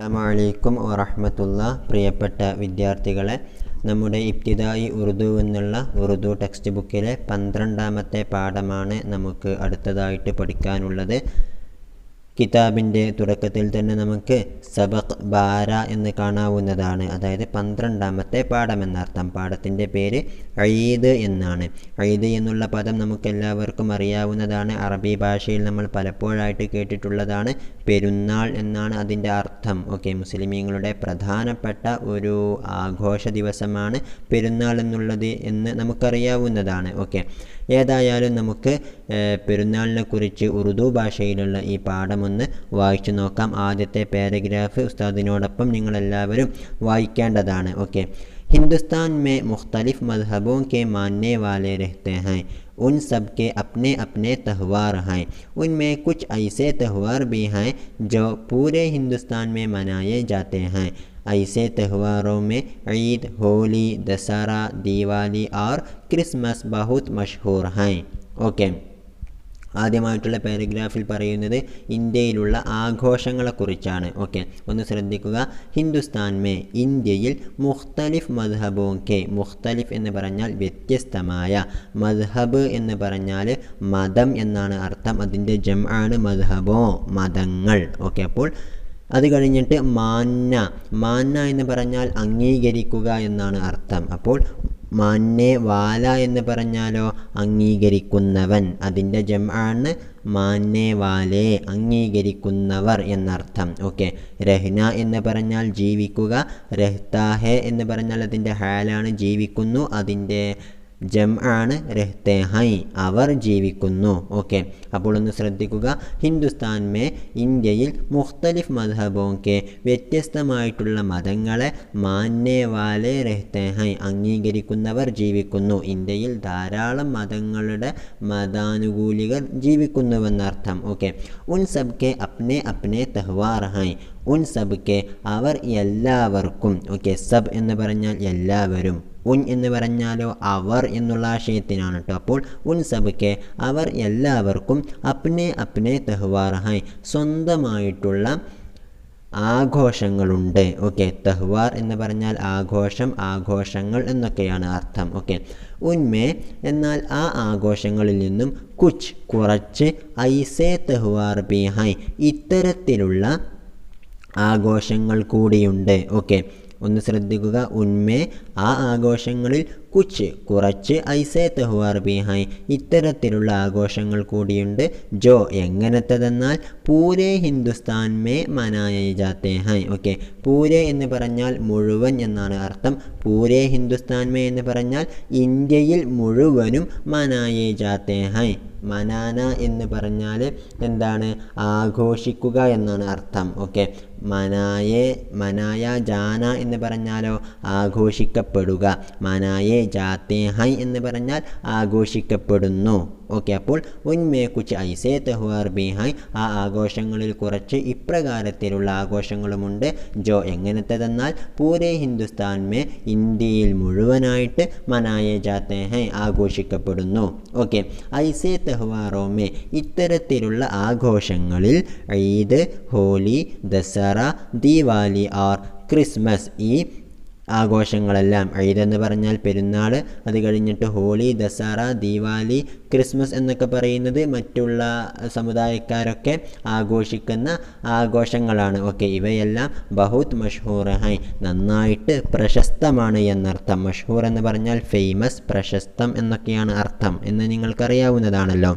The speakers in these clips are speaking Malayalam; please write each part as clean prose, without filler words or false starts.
അസ്സലാമു വറഹ്മത്തുള്ളാഹി. പ്രിയപ്പെട്ട വിദ്യാർത്ഥികളെ, നമ്മുടെ ഇബ്തിദായി ഉറുദു എന്നുള്ള ഉറുദു ടെക്സ്റ്റ് ബുക്കിലെ 12ാമത്തെ പാഠമാണ് നമുക്ക് അടുത്തതായിട്ട് പഠിക്കാനുള്ളത്. കിതാബിൻ്റെ തുടക്കത്തിൽ തന്നെ നമുക്ക് സബഖ് ബാര എന്ന് കാണാവുന്നതാണ്. അതായത് 12ാമത്തെ പാഠം എന്നർത്ഥം. പാഠത്തിൻ്റെ പേര് ഈദ് എന്നാണ്. ഈദ് എന്നുള്ള പദം നമുക്കെല്ലാവർക്കും അറിയാവുന്നതാണ്. അറബി ഭാഷയിൽ നമ്മൾ പലപ്പോഴായിട്ട് കേട്ടിട്ടുള്ളതാണ്. പെരുന്നാൾ എന്നാണ് അതിൻ്റെ അർത്ഥം. മുസ്ലിമീങ്ങളുടെ പ്രധാനപ്പെട്ട ഒരു ആഘോഷ ദിവസമാണ് പെരുന്നാൾ എന്നുള്ളത് എന്ന് നമുക്കറിയാവുന്നതാണ്. ഏതായാലും നമുക്ക് പെരുന്നാളിനെ കുറിച്ച് ഉറുദു ഭാഷയിലുള്ള ഈ പാഠമൊന്ന് വായിച്ചു നോക്കാം. ആദ്യത്തെ പാരഗ്രാഫ് ഉസ്താദിനോടൊപ്പം നിങ്ങളെല്ലാവരും വായിക്കേണ്ടതാണ്. हिंदुस्तान में मुख्तलिफ़ मज़हबों के मानने वाले रहते हैं. उन सब के अपने अपने त्यौहार हैं. उनमें कुछ ऐसे त्यौहार भी हैं जो पूरे हिंदुस्तान में मनाए जाते हैं. ऐसे त्योहारों में ईद, होली, दशहरा, दिवाली और क्रिसमस बहुत मशहूर हैं. ആദ്യമായിട്ടുള്ള പാരഗ്രാഫിൽ പറയുന്നത് ഇന്ത്യയിലുള്ള ആഘോഷങ്ങളെക്കുറിച്ചാണ്. ഒന്ന് ശ്രദ്ധിക്കുക. ഹിന്ദുസ്ഥാൻ മേ, ഇന്ത്യയിൽ, മുഖ്തലിഫ് മദ്ഹബോं के, മുഖ്തലിഫ് എന്ന് പറഞ്ഞാൽ വ്യത്യസ്തമായ, മദ്ഹബ് എന്ന് പറഞ്ഞാൽ മതം എന്നാണ് അർത്ഥം. അതിൻ്റെ ജംആണ് മദ്ഹബോ, മതങ്ങൾ. അപ്പോൾ അത് കഴിഞ്ഞിട്ട് മാന്ന എന്ന് പറഞ്ഞാൽ അംഗീകരിക്കുക എന്നാണ് അർത്ഥം. അപ്പോൾ മാന്നെ വാല എന്ന് പറഞ്ഞാലോ അംഗീകരിക്കുന്നവൻ. അതിൻ്റെ ജംആണ് മാന്നെ വാലേ, അംഗീകരിക്കുന്നവർ എന്നർത്ഥം. രഹ്ന എന്ന് പറഞ്ഞാൽ ജീവിക്കുക. രഹ്താഹെ എന്ന് പറഞ്ഞാൽ അതിൻ്റെ ഹാലാണ് ജീവിക്കുന്നു. അതിൻ്റെ ജംആണ് രഹ്തേ ഹൈ, അവർ ജീവിക്കുന്നു. അപ്പോൾ ഒന്ന് ശ്രദ്ധിക്കുക. ഹിന്ദുസ്ഥാൻ മേ, ഇന്ത്യയിൽ, മുഖ്തലിഫ് മദ്ഹബോं के, വ്യത്യസ്തമായിട്ടുള്ള മതങ്ങളെ, മാന്നെ വാലെ രഹ്തേ ഹൈ, അംഗീകരിക്കുന്നവർ ജീവിക്കുന്നു. ഇന്ത്യയിൽ ധാരാളം മതങ്ങളുടെ മതാനുകൂലികൾ ജീവിക്കുന്നുവെന്നർത്ഥം. ഉൻ സബ്കെ അപ്നെ അപ്നെ തെഹ്വാർ ഹൈ. ഉൻ സബ്കെ, അവർ എല്ലാവർക്കും. സബ് എന്ന് പറഞ്ഞാൽ എല്ലാവരും. ഉൻ എന്ന് പറഞ്ഞാലോ അവർ എന്നുള്ള ആശയത്തിനാണ് കേട്ടോ. അപ്പോൾ ഉൻ സബ്കെ, അവർ എല്ലാവർക്കും, അപ്നെ അപ്നെ തെഹ്വാർ ഹൈ, സ്വന്തമായിട്ടുള്ള ആഘോഷങ്ങളുണ്ട്. തെഹ്വാർ എന്ന് പറഞ്ഞാൽ ആഘോഷം, ആഘോഷങ്ങൾ എന്നൊക്കെയാണ് അർത്ഥം. ഉന്മേ, എന്നാൽ ആ ആഘോഷങ്ങളിൽ നിന്നും, കുച്ച് കുറച്ച്, ഐസേ തെഹ്വാർ ബി ഹൈ, ഇത്തരത്തിലുള്ള ആഘോഷങ്ങൾ കൂടിയുണ്ട്. ഒന്ന് ശ്രദ്ധിക്കുക. ഉന്മേ, ആ ആഘോഷങ്ങളിൽ, കുച്ച് കുറച്ച്, ഐസേ തെഹ്വാർ ബി ഹൈ, ഇത്തരത്തിലുള്ള ആഘോഷങ്ങൾ കൂടിയുണ്ട്. ജോ എങ്ങനത്തതെന്നാൽ, പൂരെ ഹിന്ദുസ്ഥാൻ മേ മനായേ ജാത്തേ ഹൈ. പൂരെ എന്ന് പറഞ്ഞാൽ മുഴുവൻ എന്നാണ് അർത്ഥം. പൂരെ ഹിന്ദുസ്ഥാൻ മേ എന്ന് പറഞ്ഞാൽ ഇന്ത്യയിൽ മുഴുവനും മനായേ ജാത്തേ ഹൈ. മനാന എന്ന് പറഞ്ഞാൽ എന്താണ്? ആഘോഷിക്കുക എന്നാണ് അർത്ഥം. മനായ ജാന എന്ന് പറഞ്ഞാലോ ആഘോഷിക്കപ്പെടുക. മനായേ ജാത്തേ ഹൈ എന്ന് പറഞ്ഞാൽ ആഘോഷിക്കപ്പെടുന്നു. അപ്പോൾ ഉന്മേ കുച്ച് ഐസേ തെഹ്വാർ ബി ഹൈ, ആ ആഘോഷങ്ങളിൽ കുറച്ച് ഇപ്രകാരത്തിലുള്ള ആഘോഷങ്ങളുമുണ്ട്. ജോ എങ്ങനത്തതെന്നാൽ, പൂരെ ഹിന്ദുസ്ഥാൻ മേ, ഇന്ത്യയിൽ മുഴുവനായിട്ട്, മനായേ ജാത്തേ ഹൈ, ആഘോഷിക്കപ്പെടുന്നു. ഐസേ തെഹ്വാറോ മേ, ഇത്തരത്തിലുള്ള ആഘോഷങ്ങളിൽ, ഈദ്, ഹോലി, ദസറ, ദീവാലി ഓർ ക്രിസ്മസ്, ഈ ആഘോഷങ്ങളെല്ലാം, ഈദ് എന്ന് പറഞ്ഞാൽ പെരുന്നാൾ, അത് കഴിഞ്ഞിട്ട് ഹോളി, ദസറ, ദീവാലി, ക്രിസ്മസ് എന്നൊക്കെ പറയുന്നത് മറ്റുള്ള സമുദായക്കാരൊക്കെ ആഘോഷിക്കുന്ന ആഘോഷങ്ങളാണ്. ഇവയെല്ലാം ബഹുത് മഷ്ഹൂർ ഹൈ, നന്നായിട്ട് പ്രശസ്തമാണ് എന്നർത്ഥം. മഷ്ഹൂർ എന്ന് പറഞ്ഞാൽ ഫേമസ്, പ്രശസ്തം എന്നൊക്കെയാണ് അർത്ഥം എന്ന് നിങ്ങൾക്കറിയാവുന്നതാണല്ലോ.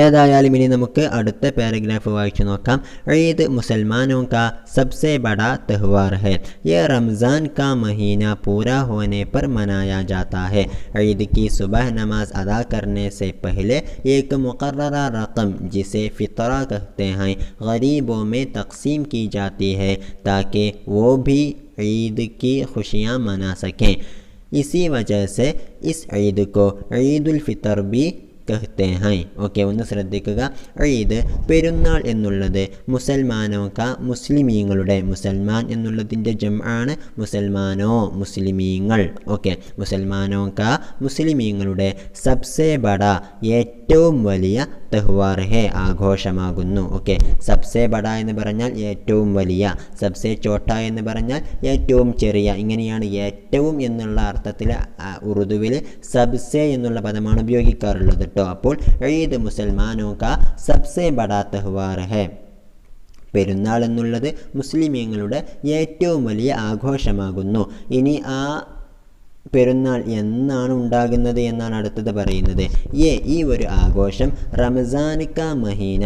ഏതായാലും ഇനി നമുക്ക് അടുത്ത പാരഗ്രാഫ് വായിച്ചു നോക്കാം. ഈദ് മുസൽമാനോं का सबसे बड़ा त्यौहार है. ये रमज़ान का महीना पूरा होने पर मनाया जाता है. ईद की सुबह नमाज अदा करने से पहले एक मुकर्ररा रकम, जिसे फितरा कहते हैं, गरीबों में तकसीम की जाती है ताकि वो भी ईद की खुशियाँ मना सकें. इसी वजह से इस ईद को ईदुल फितर भी कहते हैं. ഒന്ന് ശ്രദ്ധിക്കുക. ഈദ്, പെരുന്നാൾ എന്നുള്ളത്, മുസൽമാനോക്ക, മുസ്ലിമീങ്ങളുടെ, മുസൽമാൻ എന്നുള്ളതിൻ്റെ ജംആണ് മുസൽമാനോ, മുസ്ലിമീങ്ങൾ. മുസൽമാനോക്ക, മുസ്ലിമീങ്ങളുടെ, സബ്സേ ബഡ, ഏറ്റവും വലിയ തെഹ്വാർ ഹേ ആഘോഷമാകുന്നു. ഓക്കെ, സബ്സെ ബഡ എന്ന് പറഞ്ഞാൽ ഏറ്റവും വലിയ, സബ്സെ ചോട്ട എന്ന് പറഞ്ഞാൽ ഏറ്റവും ചെറിയ. ഇങ്ങനെയാണ് ഏറ്റവും എന്നുള്ള അർത്ഥത്തിൽ ഉറുദുവിൽ സബ്സെ എന്നുള്ള പദമാണ് ഉപയോഗിക്കാറുള്ളത് കേട്ടോ. അപ്പോൾ ഈദ് മുസൽമാനോ കാ സബ്സെ ബഡാ തെഹ്വാർ ഹേ, പെരുന്നാൾ എന്നുള്ളത് മുസ്ലിമീങ്ങളുടെ ഏറ്റവും വലിയ ആഘോഷമാകുന്നു. ഇനി ആ പെരുന്നാൾ എന്നാണ് ഉണ്ടാകുന്നത് എന്നാണ് അടുത്തത് പറയുന്നത്. ഈ ഒരു ആഘോഷം റമസാൻ കാ മഹീന,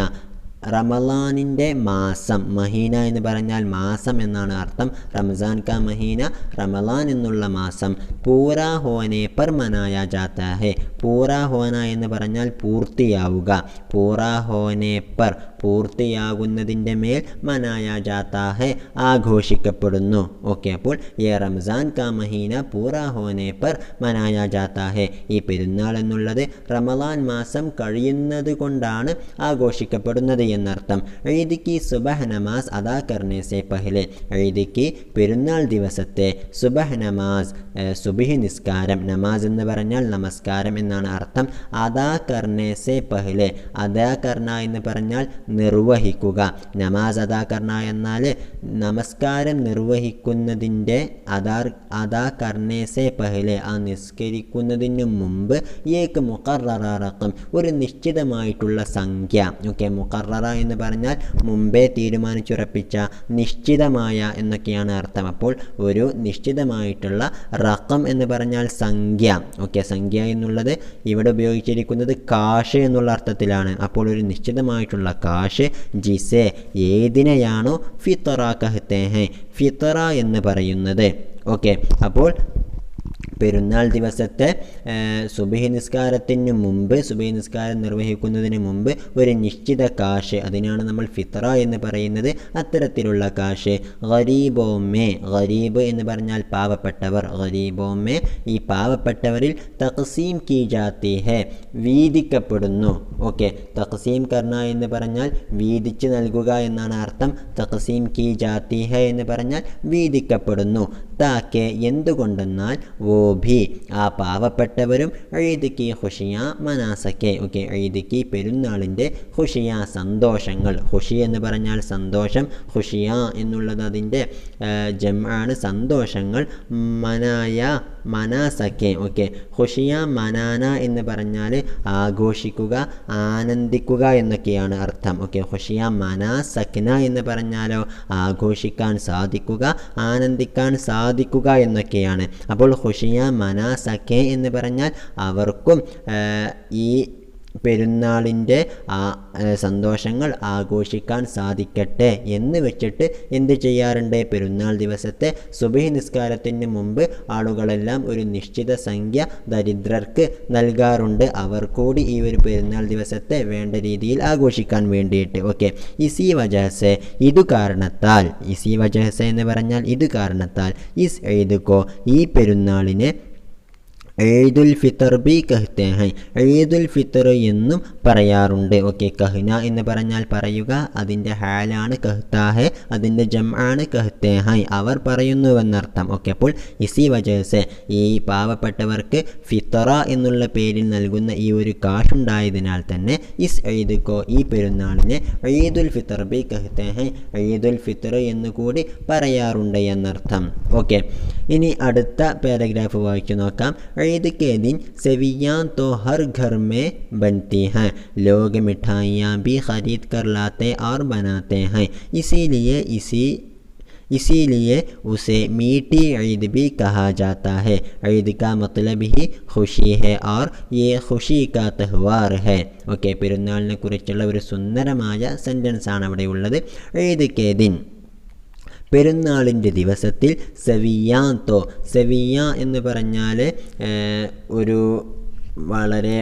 റമളാനിൻ്റെ മാസം, മഹീന എന്ന് പറഞ്ഞാൽ മാസം എന്നാണ് അർത്ഥം. റംസാൻ കാ മഹീന, റമളാൻ എന്നുള്ള മാസം. പൂരാ ഹോനെ പർ മനായ ജാത്താ ഹെ, പൂരാ ഹോന എന്ന് പറഞ്ഞാൽ പൂർത്തിയാവുക, പൂരാ ഹോനെ പർ പൂർത്തിയാകുന്നതിൻ്റെ മേൽ മനായ ജാത്താ ഹെ ആഘോഷിക്കപ്പെടുന്നു. ഓക്കെ, അപ്പോൾ റംസാൻ കാ മഹീന പൂരാ ഹോനെ പർ മനായ ജാത്താ ഹെ, ഈ പെരുന്നാൾ എന്നുള്ളത് റമളാൻ മാസം കഴിയുന്നത് കൊണ്ടാണ് ആഘോഷിക്കപ്പെടുന്നത് എന്നർത്ഥം. ഈദ് കി സുബഹ് നമാസ് അദാ കർനെ സെ പഹലെ, ഈദ് കി പെരുന്നാൾ ദിവസത്തെ സുബഹ് നമാസ്, സുബഹി നിസ്കാരം, നമാസ് എന്ന് പറഞ്ഞാൽ നമസ്കാരം എന്നാണ് അർത്ഥം. അദാ കർനെ സെ പഹലെ, അദാ കർന എന്ന് പറഞ്ഞാൽ നിർവഹിക്കുക. നമാസ് അദാ കർന എന്നാൽ നമസ്കാരം നിർവഹിക്കുന്നതിൻ്റെ, അദാ കർനെ സെ പഹലെ ആ നിസ്കരിക്കുന്നതിന് മുമ്പ് ഏക്ക് മുഖററ റഖം ഒരു നിശ്ചിതമായിട്ടുള്ള സംഖ്യ. ഓക്കെ, മുഖററ എന്ന് പറഞ്ഞാൽ മുമ്പേ തീരുമാനിച്ചുറപ്പിച്ച, നിശ്ചിതമായ എന്നൊക്കെയാണ് അർത്ഥം. അപ്പോൾ ഒരു നിശ്ചിതമായിട്ടുള്ള റഖം എന്ന് പറഞ്ഞാൽ സംഖ്യ. ഓക്കെ, സംഖ്യ എന്നുള്ളത് ഇവിടെ ഉപയോഗിച്ചിരിക്കുന്നത് കാഷ് എന്നുള്ള അർത്ഥത്തിലാണ്. അപ്പോൾ ഒരു നിശ്ചിതമായിട്ടുള്ള കാഷ്, ജിസെ ഏതിനെയാണോ ഫിത്തറ കഹത്തെ ഹെ, ഫിത്തറ എന്ന് പറയുന്നത്. ഓക്കെ, അപ്പോൾ പെരുന്നാൾ ദിവസത്തെ സുബഹി നിസ്കാരത്തിന് മുമ്പ്, സുബഹി നിസ്കാരം നിർവഹിക്കുന്നതിന് മുമ്പ് ഒരു നിശ്ചിത കാഷ്, അതിനാണ് നമ്മൾ ഫിത്ര എന്ന് പറയുന്നത്. അത്തരത്തിലുള്ള കാഷ് ഗരീബോമേ, ഗരീബ് എന്ന് പറഞ്ഞാൽ പാവപ്പെട്ടവർ, ഗരീബോമേ ഈ പാവപ്പെട്ടവരിൽ തഖ്സീം കി ജാത്തി ഹെ വീതിക്കപ്പെടുന്നു. ഓക്കെ, തഖ്സീം കർണ എന്ന് പറഞ്ഞാൽ വീതിച്ച് നൽകുക എന്നാണ് അർത്ഥം. തഖ്സീം കി ജാത്തി ഹെ എന്ന് പറഞ്ഞാൽ വീതിക്കപ്പെടുന്നു. താക്കെ എന്തുകൊണ്ടെന്നാൽ വോ ഭി ആ പാവപ്പെട്ടവരും ഈദ് കി ഖുഷിയ മനാസക്കെ. ഓക്കെ, ഈദ് കി പെരുന്നാളിൻ്റെ ഖുഷിയ സന്തോഷങ്ങൾ, ഖുഷി എന്ന് പറഞ്ഞാൽ സന്തോഷം, ഖുഷിയ എന്നുള്ളത് അതിൻ്റെ ജംആണ് സന്തോഷങ്ങൾ. മനായ മനാസക്കെ. ഓക്കെ, ഖുഷിയ മനാന എന്ന് പറഞ്ഞാൽ ആഘോഷിക്കുക, ആനന്ദിക്കുക എന്നൊക്കെയാണ് അർത്ഥം. ഓക്കെ, ഖുഷിയ മനാസക്ന എന്ന് പറഞ്ഞാലോ ആഘോഷിക്കാൻ സാധിക്കുക, ആനന്ദിക്കാൻ സാധിക്കുക എന്നൊക്കെയാണ്. അപ്പോൾ ഖുഷിയ മനാസക്കെ എന്ന് പറഞ്ഞാൽ അവർക്കും ഈ പെരുന്നാളിൻ്റെ സന്തോഷങ്ങൾ ആഘോഷിക്കാൻ സാധിക്കട്ടെ എന്ന് വെച്ചിട്ട് എന്ത് ചെയ്യാറുണ്ട്? പെരുന്നാൾ ദിവസത്തെ സുബഹി നിസ്കാരത്തിന് മുമ്പ് ആളുകളെല്ലാം ഒരു നിശ്ചിത സംഖ്യ ദരിദ്രർക്ക് നൽകാറുണ്ട്. അവർ കൂടി ഈ ഒരു പെരുന്നാൾ ദിവസത്തെ വേണ്ട രീതിയിൽ ആഘോഷിക്കാൻ വേണ്ടിയിട്ട്. ഓക്കെ, ഇസി വജഹസെ ഇത് കാരണത്താൽ, ഇസി വജഹസെ എന്ന് പറഞ്ഞാൽ ഇത് കാരണത്താൽ, ഇസ് ഈദ്കോ ഈ പെരുന്നാളിനെ ഈദുൽ ഫിത്തർ ബി കഹ്തെ ഹൈ, ഈദുൽ ഫിത്തർ എന്നും പറയാറുണ്ട്. ഓക്കെ, കഹ്ന എന്ന് പറഞ്ഞാൽ പറയുക, അതിൻ്റെ ഹാലാണ് കഹ്താ ഹെ, അതിൻ്റെ ജംആണ് കഹ്തെ ഹൈ, അവർ പറയുന്നുവെന്നർത്ഥം. ഓക്കെ, അപ്പോൾ ഇസി വജഹസെ ഈ പാവപ്പെട്ടവർക്ക് ഫിത്തറ എന്നുള്ള പേരിൽ നൽകുന്ന ഈ ഒരു കാശുണ്ടായതിനാൽ തന്നെ ഇസ് ഈദ്കോ ഈ പെരുന്നാളിനെ ഈദുൽ ഫിത്തർ ബി കഹ്തെ ഹൈ, ഈദുൽ ഫിത്തർ എന്നുകൂടി പറയാറുണ്ട് എന്നർത്ഥം. ഓക്കെ, ഇനി അടുത്ത പാരഗ്രാഫ് വായിച്ചു നോക്കാം. ईद के दिन सेवियाँ तो हर घर में बनती हैं, लोग मिठाइयाँ भी ख़रीद कर लाते और बनाते हैं, इसीलिए उसे मीठी ईद भी कहा जाता है. ईद का मतलब ही खुशी है और ये खुशी का त्यौहार है. ഓക്കെ, പെരുന്നാളിനെ കുറിച്ചുള്ള ഒരു സുന്ദരമായ സെൻറ്റൻസാണ് അവിടെ ഉള്ളത്. ഈദ് കെ ദിൻ പെരുന്നാളിൻ്റെ ദിവസത്തിൽ സെവിയാന്തോ, സെവിയ എന്ന് പറഞ്ഞാൽ ഒരു വളരെ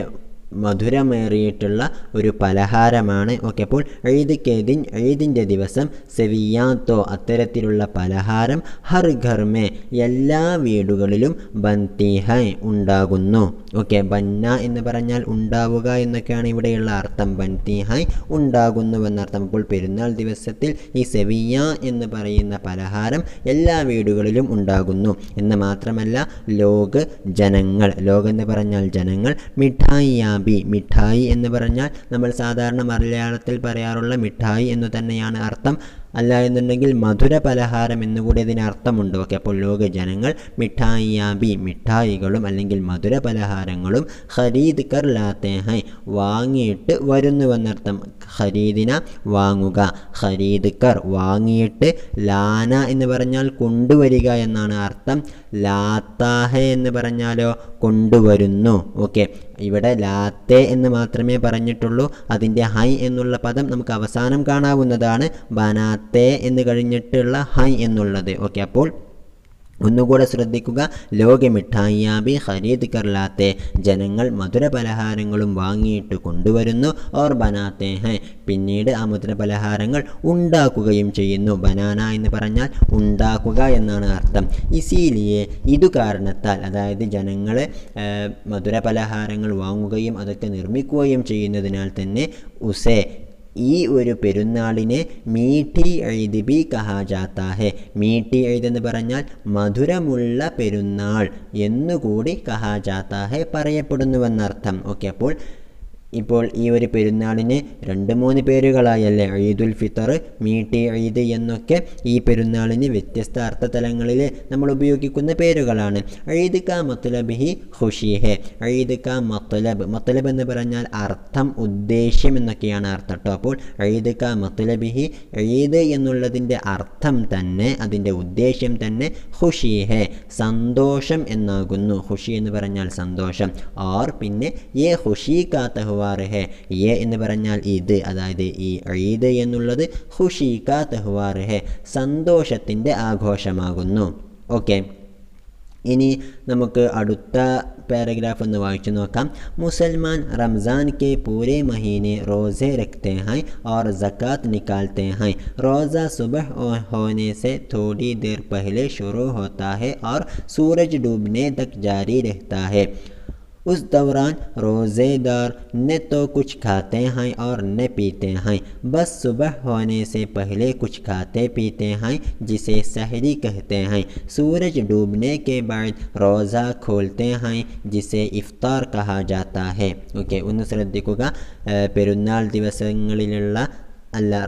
മധുരമേറിയിട്ടുള്ള ഒരു പലഹാരമാണ്. ഓക്കെ, അപ്പോൾ ഈദ് കെ ദിൻ ഈദിൻ്റെ ദിവസം സെവിയാത്തോ അത്തരത്തിലുള്ള പലഹാരം ഹർ ഘർ മേ എല്ലാ വീടുകളിലും ബൻതി ഹൈ ഉണ്ടാകുന്നു. ഓക്കെ, ബന്ന എന്ന് പറഞ്ഞാൽ ഉണ്ടാവുക എന്നൊക്കെയാണ് ഇവിടെയുള്ള അർത്ഥം. ബൻതി ഹൈ ഉണ്ടാകുന്നുവെന്നർത്ഥം. അപ്പോൾ പെരുന്നാൾ ദിവസത്തിൽ ഈ സെവിയ എന്ന് പറയുന്ന പലഹാരം എല്ലാ വീടുകളിലും ഉണ്ടാകുന്നു എന്ന് മാത്രമല്ല ലോക് ജനങ്ങൾ, ലോക് എന്ന് പറഞ്ഞാൽ ജനങ്ങൾ, മിഠായിയാ മിഠായിയാബി. മിഠായി എന്ന് പറഞ്ഞാൽ നമ്മൾ സാധാരണ മലയാളത്തിൽ പറയാറുള്ള മിഠായി എന്ന് തന്നെയാണ് അർത്ഥം. അല്ല എന്നുണ്ടെങ്കിൽ മധുര പലഹാരം എന്നുകൂടി അതിന് അർത്ഥമുണ്ട്. ഓക്കെ, അപ്പോൾ ലോക ജനങ്ങൾ മിഠായിയാബി മിഠായികളും അല്ലെങ്കിൽ മധുര പലഹാരങ്ങളും ഖരീദ് കർ ലാത്തെ ഹൈ വാങ്ങിയിട്ട് വരുന്നുവെന്നർത്ഥം. ഖരീദിന വാങ്ങുക, ഖരീദ് കർ വാങ്ങിയിട്ട്, ലാന എന്ന് പറഞ്ഞാൽ കൊണ്ടുവരിക എന്നാണ് അർത്ഥം. ലാത്താഹെ എന്ന് പറഞ്ഞാലോ കൊണ്ടുവരുന്നു. ഓക്കെ, ഇവിടെ ലാത്തെ എന്ന് മാത്രമേ പറഞ്ഞിട്ടുള്ളൂ. അതിൻ്റെ ഹൈ എന്നുള്ള പദം നമുക്ക് അവസാനം കാണാവുന്നതാണ്. ബനാത്തെ എന്ന് കഴിഞ്ഞിട്ടുള്ള ഹൈ എന്നുള്ളത്. ഓക്കെ, അപ്പോൾ ഒന്നുകൂടെ ശ്രദ്ധിക്കുക. ലോക മിഠായിയാബി ഖരീദ് കർ ലാത്തെ ജനങ്ങൾ മധുര പലഹാരങ്ങളും വാങ്ങിയിട്ട് കൊണ്ടുവരുന്നു. ഓർ ബനാത്തെ ഹൈ പിന്നീട് ആ മധുര പലഹാരങ്ങൾ ഉണ്ടാക്കുകയും ചെയ്യുന്നു. ബനാന എന്ന് പറഞ്ഞാൽ ഉണ്ടാക്കുക എന്നാണ് അർത്ഥം. ഇസീലിയെ ഇതു കാരണത്താൽ, അതായത് ജനങ്ങൾ മധുര പലഹാരങ്ങൾ വാങ്ങുകയും അതൊക്കെ നിർമ്മിക്കുകയും ചെയ്യുന്നതിനാൽ തന്നെ ഉസേ ഈ ഒരു പെരുന്നാളിനെ മീഠി ഈദ് ബി കഹാ ജാത്താ ഹെ. മീഠി ഈദ് എന്ന് പറഞ്ഞാൽ മധുരമുള്ള പെരുന്നാൾ എന്നുകൂടി കഹാ ജാത്താ ഹെ പറയപ്പെടുന്നുവെന്നർത്ഥം. ഓക്കെ, ഇപ്പോൾ ഈ ഒരു പെരുന്നാളിന് 2-3 പേരുകളായല്ലേ, ഈദുൽ ഫിത്തർ, മീഠി ഈദ് എന്നൊക്കെ ഈ പെരുന്നാളിന് വ്യത്യസ്ത അർത്ഥതലങ്ങളിൽ നമ്മൾ ഉപയോഗിക്കുന്ന പേരുകളാണ്. ഈദ് കാ മത്ലബ് ഹി ഖുഷി ഹെ. ഈദ് കാ മത്ലബ് എന്ന് പറഞ്ഞാൽ അർത്ഥം, ഉദ്ദേശ്യം എന്നൊക്കെയാണ് അർത്ഥം കേട്ടോ. അപ്പോൾ ഈദ് കാ മത്ലബ് ഹി ഈദ് എന്നുള്ളതിൻ്റെ അർത്ഥം തന്നെ, അതിൻ്റെ ഉദ്ദേശ്യം തന്നെ ഖുഷി ഹെ സന്തോഷം എന്നാകുന്നു. ഖുഷി എന്ന് പറഞ്ഞാൽ സന്തോഷം. ഓർ പിന്നെ യേ ഖുഷി കാ തഹ്വാർ ഹെ, യേ എന്ന് പറഞ്ഞാൽ ഇത്, അതായത് ഈ ഈദ് എന്നുള്ളത് ഖുഷി കാ തഹ്വാർ ഹെ സന്തോഷത്തിൻ്റെ ആഘോഷമാകുന്നു. ഓക്കെ, ഇനി നമുക്ക് അടുത്ത പാരഗ്രാഫ് ഒന്ന് വായിച്ചു നോക്കാം. മുസൽമാൻ റംസാൻ के पूरे महीने रोज़े रखते हैं और ज़कात निकालते हैं. रोज़ा सुबह होने से थोड़ी देर पहले शुरू होता है और सूरज डूबने तक जारी रहता है. उस दौरान रोज़ेदार न तो कुछ खाते हैं और न पीते हैं, बस सुबह होने से पहले कुछ खाते पीते हैं जिसे सहरी कहते हैं. सूरज डूबने के बाद रोज़ा खोलते हैं जिसे इफ्तार कहा जाता है. ഓക്കെ, ഒന്ന് ശ്രദ്ധിക്കുക. പെരുന്നാൾ ദിവസങ്ങളിലുള്ള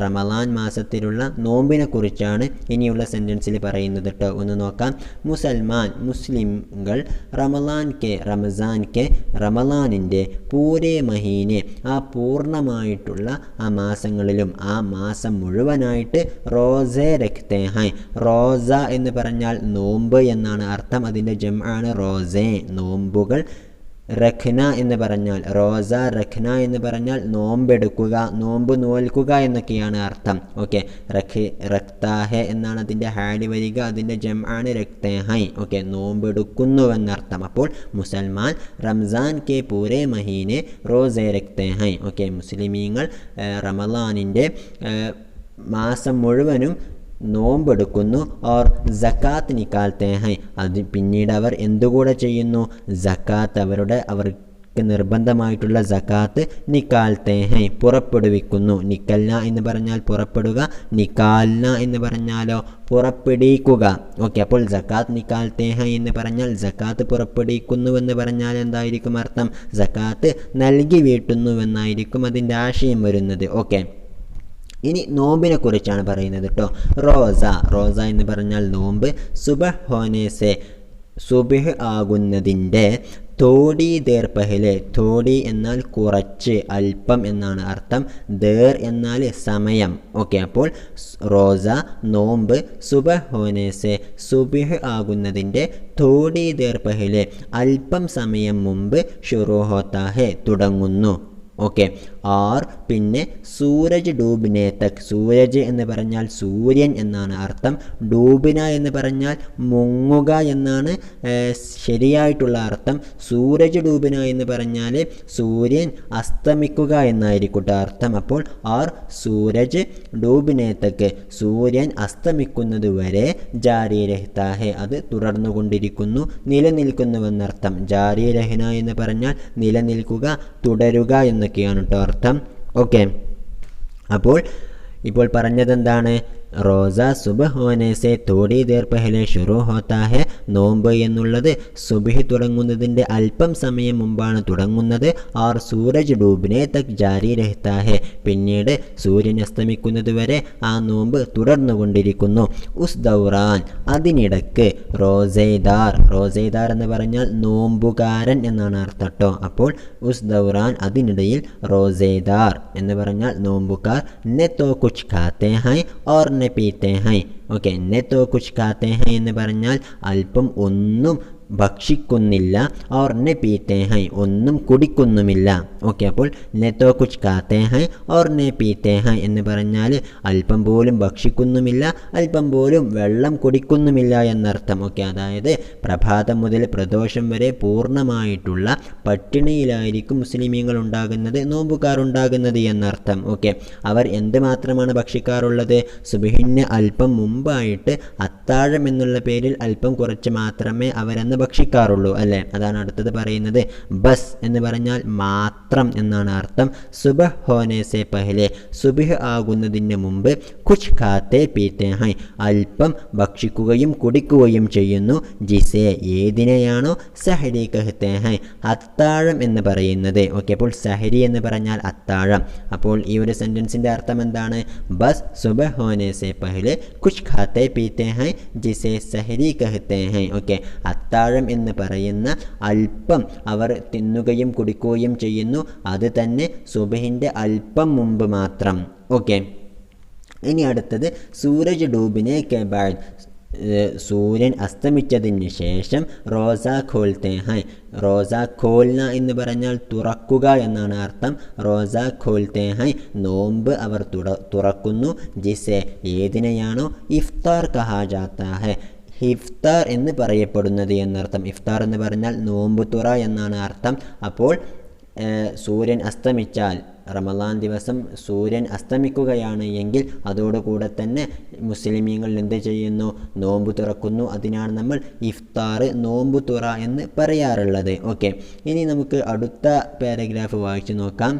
റമളാൻ മാസത്തിലുള്ള നോമ്പിനെ കുറിച്ചാണ് ഇനിയുള്ള സെൻറ്റൻസിൽ പറയുന്നത് കേട്ടോ. ഒന്ന് നോക്കാം. മുസൽമാൻ മുസ്ലിംകൾ റമളാനിൻ്റെ പൂരേ മഹീനെ ആ പൂർണ്ണമായിട്ടുള്ള ആ മാസങ്ങളിലും ആ മാസം മുഴുവനായിട്ട് റോസേ രഖ്തേ ഹൈ. റോസ എന്ന് പറഞ്ഞാൽ നോമ്പ് എന്നാണ് അർത്ഥം. അതിൻ്റെ ജംആണ് റോസേ, നോമ്പുകൾ. റഖ്ന എന്ന് പറഞ്ഞാൽ റോസ, റഖ്ന എന്ന് പറഞ്ഞാൽ നോമ്പെടുക്കുക, നോമ്പ് നോൽക്കുക എന്നൊക്കെയാണ് അർത്ഥം. ഓക്കെ, റഖ്താഹെ എന്നാണ് അതിൻ്റെ ഹാലി വരിക. അതിൻ്റെ ജംആണ് രഖ്തേഹൈ. ഓക്കെ, നോമ്പെടുക്കുന്നു എന്നർത്ഥം. അപ്പോൾ മുസൽമാൻ റംസാൻ കെ പൂരേ മഹീനെ റോസെ രഖ്തേഹൈ. ഓക്കെ, മുസ്ലിമീങ്ങൾ റമളാനിൻ്റെ മാസം മുഴുവനും നോമ്പെടുക്കുന്നു. ഓർ സക്കാത്ത് നിക്കാൽത്തെ ഹൈ അത് പിന്നീട് അവർ എന്തുകൂടെ ചെയ്യുന്നു? സക്കാത്ത് അവർക്ക് നിർബന്ധമായിട്ടുള്ള സക്കാത്ത് നിക്കാൽത്തെ ഹൈ പുറപ്പെടുവിക്കുന്നു. നിക്കൽന എന്ന് പറഞ്ഞാൽ പുറപ്പെടുക, നിക്കാൽന എന്ന് പറഞ്ഞാലോ പുറപ്പെടുവിക്കുക. ഓക്കെ, അപ്പോൾ സക്കാത്ത് നിക്കാൽത്തെ ഹൈ എന്ന് പറഞ്ഞാൽ സക്കാത്ത് പുറപ്പെടുവിക്കുന്നുവെന്ന് പറഞ്ഞാൽ എന്തായിരിക്കും അർത്ഥം? സക്കാത്ത് നൽകി വീട്ടുന്നുവെന്നായിരിക്കും അതിൻ്റെ ആശയം വരുന്നത്. ഓക്കെ, ഇനി നോമ്പിനെ കുറിച്ചാണ് പറയുന്നത് കേട്ടോ. റോസ എന്ന് പറഞ്ഞാൽ നോമ്പ്. സുബഹ് ഹോനേസെ സുബഹ് ആകുന്നതിൻ്റെ തോടി ദേർ പഹലെ. തോടി എന്നാൽ കുറച്ച്, അല്പം എന്നാണ് അർത്ഥം. ദേർ എന്നാൽ സമയം. ഓക്കെ, അപ്പോൾ റോസ നോമ്പ് സുബഹ് ഹോനേസെ സുബഹ് ആകുന്നതിൻ്റെ തോടി ദേർ പഹലെ അല്പം സമയം മുമ്പ് ഷുറൂ ഹോത്താ ഹെ തുടങ്ങുന്നു. ഓക്കെ, ആർ പിന്നെ സൂരജ് ഡൂബിനെ തക്. സൂരജ് എന്ന് പറഞ്ഞാൽ സൂര്യൻ എന്നാണ് അർത്ഥം. ഡൂബിന എന്ന് പറഞ്ഞാൽ മുങ്ങുക എന്നാണ് ശരിയായിട്ടുള്ള അർത്ഥം. സൂരജ് ഡൂബിന എന്ന് പറഞ്ഞാൽ സൂര്യൻ അസ്തമിക്കുക എന്നായിരിക്കട്ടെ അർത്ഥം. അപ്പോൾ ആർ സൂരജ് ഡൂബിനെ തക് സൂര്യൻ അസ്തമിക്കുന്നത് വരെ ജാരി രഹ്താ ഹെ അത് തുടർന്നുകൊണ്ടിരിക്കുന്നു, നിലനിൽക്കുന്നുവെന്നർത്ഥം. ജാരി രഹ്ന എന്ന് പറഞ്ഞാൽ നിലനിൽക്കുക, തുടരുക എന്നൊക്കെയാണ് കേട്ടോ അർത്ഥം. ഓക്കെ, അപ്പോൾ ഇപ്പോൾ പറഞ്ഞതെന്താണ്? റോസ സുബഹ് ഹോനെ സെ തോടി ദേർ പെഹലെ ഷുറു ഹോത്താ ഹെ. നോമ്പ് എന്നുള്ളത് സുബഹ് തുടങ്ങുന്നതിൻ്റെ അല്പം സമയം മുമ്പാണ് തുടങ്ങുന്നത്. ആർ സൂരജ് ഡൂബിനെ തക് ജാരി രഹ്താ ഹെ. പിന്നീട് സൂര്യൻ അസ്തമിക്കുന്നത് വരെ ആ നോമ്പ് തുടർന്നുകൊണ്ടിരിക്കുന്നു. ഉസ് ദൗറാൻ അതിനിടക്ക് റോസൈദാർ, റോസൈദാർ എന്ന് പറഞ്ഞാൽ നോമ്പുകാരൻ എന്നാണ് അർത്ഥം കേട്ടോ. അപ്പോൾ ഉസ് ദൗറാൻ അതിനിടയിൽ റോസൈദാർ എന്ന് പറഞ്ഞാൽ നോമ്പുകാർ. നെ തോ കുച്ച് ഖാത്തെ ഹൈ ഓർ നെ പീത്തെ ഹൈ. ഓക്കെ, നെ തോ കുച്ച് ഖാത്തെ ഹൈ എന്ന് പറഞ്ഞാൽ അല്പം ഒന്നും ഭക്ഷിക്കുന്നില്ല. ഓർ നെ പീത്തെ ഹൈ ഒന്നും കുടിക്കുന്നുമില്ല. ഓക്കെ, അപ്പോൾ നെ തോ കുച്ച് ഖാത്തെ ഹൈ ഓർ നെ പീത്തെ ഹൈ എന്ന് പറഞ്ഞാൽ അല്പം പോലും ഭക്ഷിക്കുന്നുമില്ല, അല്പം പോലും വെള്ളം കുടിക്കുന്നുമില്ല എന്നർത്ഥം. ഓക്കെ, അതായത് പ്രഭാതം മുതൽ പ്രദോഷം വരെ പൂർണ്ണമായിട്ടുള്ള പട്ടിണിയിലായിരിക്കും മുസ്ലിമീങ്ങൾ ഉണ്ടാകുന്നത്, നോമ്പുകാർ ഉണ്ടാകുന്നത് എന്നർത്ഥം. ഓക്കെ, അവർ എന്ത് മാത്രമാണ് ഭക്ഷിക്കാറുള്ളത്? സുബഹിന് അല്പം മുമ്പായിട്ട് അത്താഴം എന്നുള്ള പേരിൽ അല്പം കുറച്ച് മാത്രമേ അവരെന്ന് ഭക്ഷിക്കാറുള്ളൂ അല്ലേ. അതാണ് അടുത്തത് പറയുന്നത്. ബസ് എന്ന് പറഞ്ഞാൽ മാത്രം എന്നാണ് അർത്ഥം. സുബഹ് ഹോനെ സെ പഹലെ സുബഹ് ആകുന്നതിന് മുമ്പ് കുച്ച് ഖാത്തെ പീത്തെ ഹൈ അല്പം ഭക്ഷിക്കുകയും കുടിക്കുകയും ചെയ്യുന്നു. ജിസെ ഏതിനെയാണോ സഹരി കഹത്തെ ഹൈ അത്താഴം എന്ന് പറയുന്നത്. ഓക്കെ, അപ്പോൾ സഹരി എന്ന് പറഞ്ഞാൽ അത്താഴം. അപ്പോൾ ഈ ഒരു സെൻറ്റൻസിൻ്റെ അർത്ഥം എന്താണ്? ബസ് സുബഹ് ഹോനെ സെ പഹലെ കുച്ച് ഖാത്തെ പീത്തെ ഹൈ ജിസെ സഹരി കഹത്തെ ഹൈ. ഓക്കെ, അത്താഴം എന്ന് പറയുന്ന അല്പം അവർ തിന്നുകയും കുടിക്കുകയും ചെയ്യുന്നു. അത് തന്നെ സുബഹിൻ്റെ അല്പം മുമ്പ് മാത്രം. ഓക്കെ, ഇനി അടുത്തത് സൂരജ് ഡൂബിനെ കെ ബാദ് സൂര്യൻ അസ്തമിച്ചതിന് ശേഷം റോസ ഖോൽത്തെ ഹൈ. റോസ ഖോൽന എന്ന് പറഞ്ഞാൽ തുറക്കുക എന്നാണ് അർത്ഥം. റോസ ഖോൽത്തെ ഹൈ നോമ്പ് അവർ തുറക്കുന്നു. ജിസെ ഏതിനെയാണോ ഇഫ്താർ കഹാ ജാത്താ ഹൈ ഇഫ്താർ എന്ന് പറയപ്പെടുന്നത് എന്നർത്ഥം. ഇഫ്താർ എന്ന് പറഞ്ഞാൽ നോമ്പ് തുറ എന്നാണ് അർത്ഥം. അപ്പോൾ സൂര്യൻ അസ്തമിച്ചാൽ റമളാൻ ദിവസം സൂര്യൻ അസ്തമിക്കുകയാണ് എങ്കിൽ അതോടുകൂടെ തന്നെ മുസ്ലിമീങ്ങൾ എന്ത് ചെയ്യുന്നു? നോമ്പ് തുറക്കുന്നു. അതിനാണ് നമ്മൾ ഇഫ്താർ നോമ്പ് തുറ എന്ന് പറയാറുള്ളത്. ഓക്കെ, ഇനി നമുക്ക് അടുത്ത പാരഗ്രാഫ് വായിച്ചു നോക്കാം.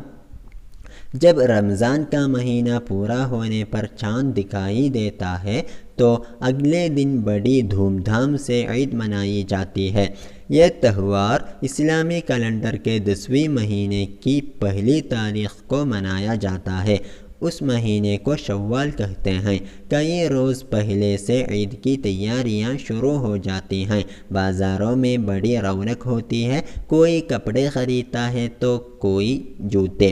जब रमज़ान का महीना पूरा होने पर चाँद दिखाई देता है तो अगले दिन बड़ी धूमधाम से ईद मनाई जाती है. यह त्यौहार इस्लामी कैलेंडर के 10वें महीने की पहली तारीख को मनाया जाता है. उस महीने को शव्वाल कहते हैं. कई रोज़ पहले से ईद की तैयारियां शुरू हो जाती हैं. बाज़ारों में बड़ी रौनक होती है. कोई कपड़े ख़रीदता है तो कोई जूते.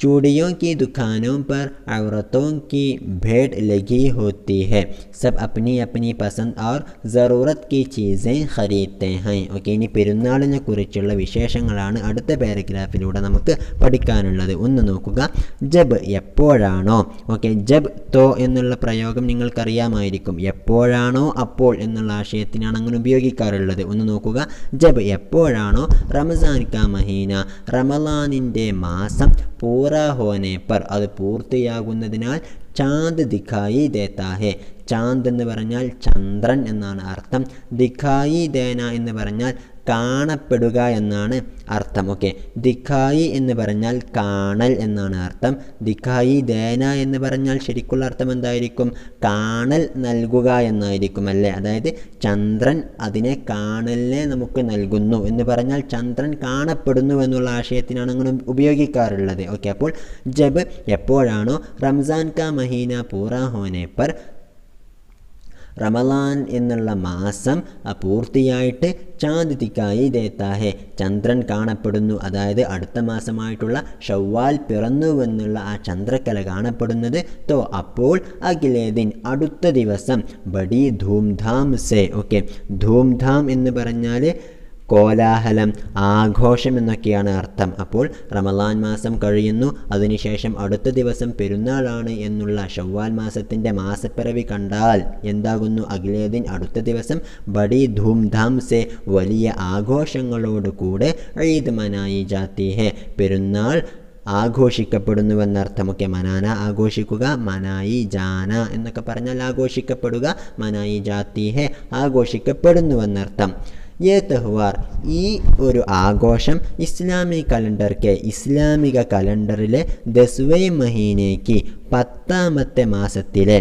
चूड़ियों की दुकानों पर औरतों की भीड़ लगी होती है. सब अपनी अपनी पसंद और ज़रूरत की चीज़ें ख़रीदते हैं. ഓക്കെ, ഇനി പെരുന്നാളിനെ കുറിച്ചുള്ള വിശേഷങ്ങളാണ് അടുത്ത പാരഗ്രാഫിലൂടെ നമുക്ക് പഠിക്കാനുള്ളത്. ഒന്ന് നോക്കുക. ജബ് എപ്പോഴാണോ. ഓക്കെ, ജബ് തോ എന്നുള്ള പ്രയോഗം നിങ്ങൾക്കറിയാമായിരിക്കും. എപ്പോഴാണോ അപ്പോൾ എന്നുള്ള ആശയത്തിനാണ് അങ്ങനെ ഉപയോഗിക്കാറുള്ളത്. ഒന്ന് നോക്കുക. ജബ് എപ്പോഴാണോ റമസാൻ കാ മഹീന റമളാനിൻ്റെ മാസം പൂറാ ഹോനെ പർ അത് പൂർത്തിയാകുന്നതിനാൽ ചാന്ദ് ദിഖായി ദേത്താ ഹെ. ചാന്ദ് എന്ന് പറഞ്ഞാൽ ചന്ദ്രൻ എന്നാണ് അർത്ഥം. ദിഖായി ദേന എന്ന് പറഞ്ഞാൽ കാണപ്പെടുക എന്നാണ് അർത്ഥം. ഓക്കെ, ദിഖായി എന്ന് പറഞ്ഞാൽ കാണൽ എന്നാണ് അർത്ഥം. ദിഖായി ദേന എന്ന് പറഞ്ഞാൽ ശരിക്കുള്ള അർത്ഥം എന്തായിരിക്കും? കാണൽ നൽകുക എന്നായിരിക്കും അല്ലേ. അതായത് ചന്ദ്രൻ അതിനെ കാണലിനെ നമുക്ക് നൽകുന്നു എന്ന് പറഞ്ഞാൽ ചന്ദ്രൻ കാണപ്പെടുന്നു എന്നുള്ള ആശയത്തിനാണ് അങ്ങനെ ഉപയോഗിക്കാറുള്ളത്. ഓക്കെ, അപ്പോൾ ജബ് എപ്പോഴാണോ റംസാൻ കാ മഹീന പൂറാ ഹോനെ പർ റമളാൻ എന്നുള്ള മാസം പൂർത്തിയായിട്ട് ചാന്ദ് ദിഖായി ദേത്താ ഹെ ചന്ദ്രൻ കാണപ്പെടുന്നു. അതായത് അടുത്ത മാസമായിട്ടുള്ള ഷവ്വാൽ പിറന്നുവെന്നുള്ള ആ ചന്ദ്രക്കല കാണപ്പെടുന്നത്. തോ അപ്പോൾ അഗ്ലേ ദിൻ അടുത്ത ദിവസം ബഡി ധൂംധാം സെ. ഓക്കെ, ധൂംധാം എന്ന് പറഞ്ഞാൽ കോലാഹലം, ആഘോഷം എന്നൊക്കെയാണ് അർത്ഥം. അപ്പോൾ റമളാൻ മാസം കഴിയുന്നു, അതിനുശേഷം അടുത്ത ദിവസം പെരുന്നാളാണ് എന്നുള്ള ഷവ്വാൽ മാസത്തിൻ്റെ മാസപ്പിറവി കണ്ടാൽ എന്താകുന്നു? അഗ്ലേദിൻ അടുത്ത ദിവസം ബഡി ധൂംധാം സെ വലിയ ആഘോഷങ്ങളോട് കൂടെ ഈദ് മനായി ജാത്തി ഹെ പെരുന്നാൾ ആഘോഷിക്കപ്പെടുന്നുവെന്നർത്ഥമൊക്കെ. മനാന ആഘോഷിക്കുക, മനായി ജാന എന്നൊക്കെ പറഞ്ഞാൽ ആഘോഷിക്കപ്പെടുക, മനായി ജാത്തി ഹെ ആഘോഷിക്കപ്പെടുന്നുവെന്നർത്ഥം. യേ തെഹ്വാർ ഈ ഒരു ആഘോഷം ഇസ്ലാമിക കലണ്ടറിലെ 10വെं മഹീനയ്ക്ക് 10ാമത്തെ മാസത്തിലെ